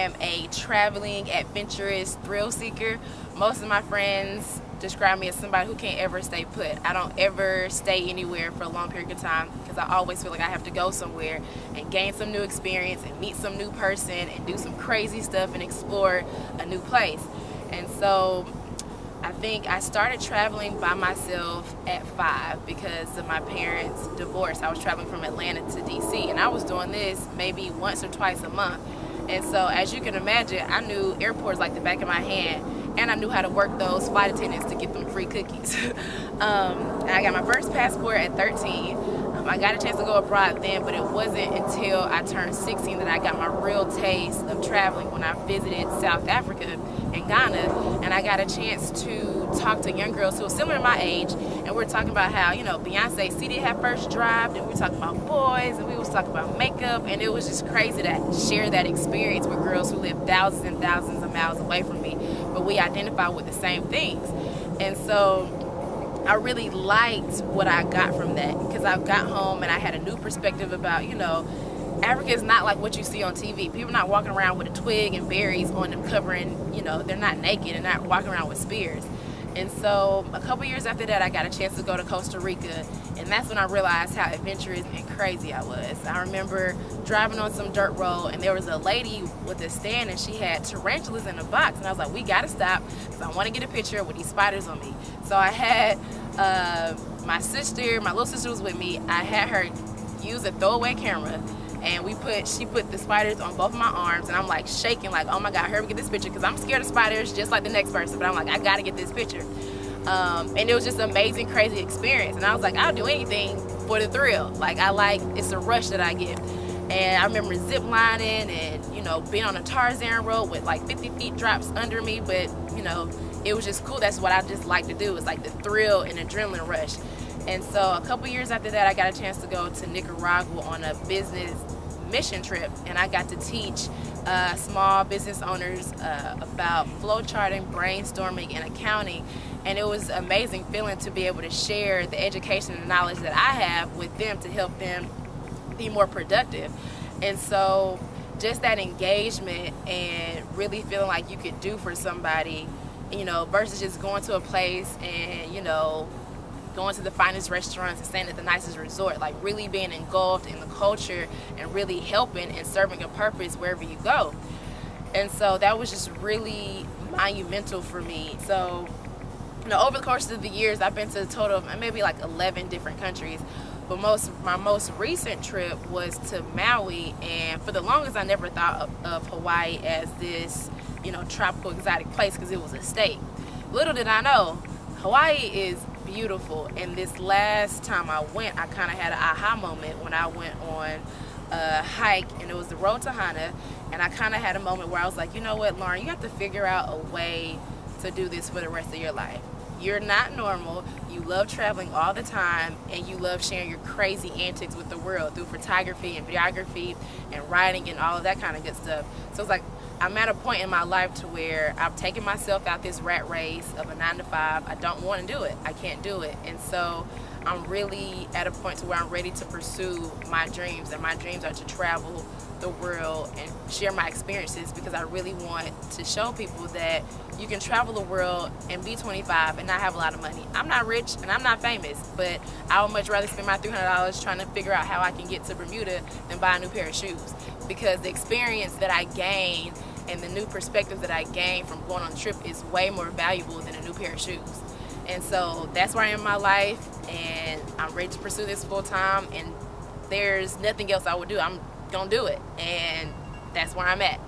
am a traveling, adventurous thrill seeker. Most of my friends describe me as somebody who can't ever stay put. I don't ever stay anywhere for a long period of time because I always feel like I have to go somewhere and gain some new experience and meet some new person and do some crazy stuff and explore a new place. And so I think I started traveling by myself at 5 because of my parents' divorce. I was traveling from Atlanta to DC, and I was doing this maybe once or twice a month. And so as you can imagine, I knew airports like the back of my hand, and I knew how to work those flight attendants to get them free cookies. And I got my first passport at 13. I got a chance to go abroad then, but it wasn't until I turned 16 that I got my real taste of traveling when I visited South Africa and Ghana, and I got a chance to talk to young girls who were similar to my age, and we were talking about how, you know, Beyonce CD had first dropped, and we were talking about boys, and we was talking about makeup, and it was just crazy to share that experience with girls who live thousands and thousands of miles away from me, but we identify with the same things. And so I really liked what I got from that because I got home and I had a new perspective about, you know, Africa is not like what you see on TV. People are not walking around with a twig and berries on them covering, you know, they're not naked and not walking around with spears. And so a couple years after that, I got a chance to go to Costa Rica, and that's when I realized how adventurous and crazy I was. I remember driving on some dirt road, and there was a lady with a stand, and she had tarantulas in a box, and I was like, we gotta stop because I want to get a picture with these spiders on me. So I had my little sister was with me. I had her use a throwaway camera, and she put the spiders on both of my arms, and I'm like shaking like, oh my God, hurry get this picture, because I'm scared of spiders just like the next person, but I'm like, I gotta get this picture. And it was just an amazing, crazy experience, and I was like, I'll do anything for the thrill. Like, it's a rush that I get. And I remember zip lining and, you know, being on a Tarzan road with like 50 feet drops under me, but, you know, it was just cool. That's what I just like to do, is like the thrill and adrenaline rush. And so a couple years after that, I got a chance to go to Nicaragua on a business mission trip, and I got to teach small business owners about flow charting, brainstorming, and accounting. And it was an amazing feeling to be able to share the education and knowledge that I have with them to help them be more productive. And so just that engagement and really feeling like you could do for somebody, you know, versus just going to a place and, you know, going to the finest restaurants and staying at the nicest resort, like really being engulfed in the culture and really helping and serving a purpose wherever you go. And so that was just really monumental for me. So, you know, over the course of the years, I've been to a total of maybe like 11 different countries. But my most recent trip was to Maui, and for the longest I never thought of Hawaii as this, you know, tropical exotic place because it was a state. Little did I know, Hawaii is beautiful, and this last time I went, I kind of had an aha moment when I went on a hike, and it was the Road to Hana, and I kind of had a moment where I was like, you know what, Lauren, you have to figure out a way to do this for the rest of your life. You're not normal, you love traveling all the time, and you love sharing your crazy antics with the world through photography and videography and writing and all of that kind of good stuff. So it's like, I'm at a point in my life to where I've taken myself out this rat race of a 9 to 5. I don't want to do it. I can't do it. And so I'm really at a point to where I'm ready to pursue my dreams, and my dreams are to travel the world and share my experiences, because I really want to show people that you can travel the world and be 25 and not have a lot of money. I'm not rich and I'm not famous, but I would much rather spend my $300 trying to figure out how I can get to Bermuda than buy a new pair of shoes, because the experience that I gain and the new perspective that I gain from going on a trip is way more valuable than a new pair of shoes. And so that's where I am in my life, and I'm ready to pursue this full time, and there's nothing else I would do. I'm gonna do it, and that's where I'm at.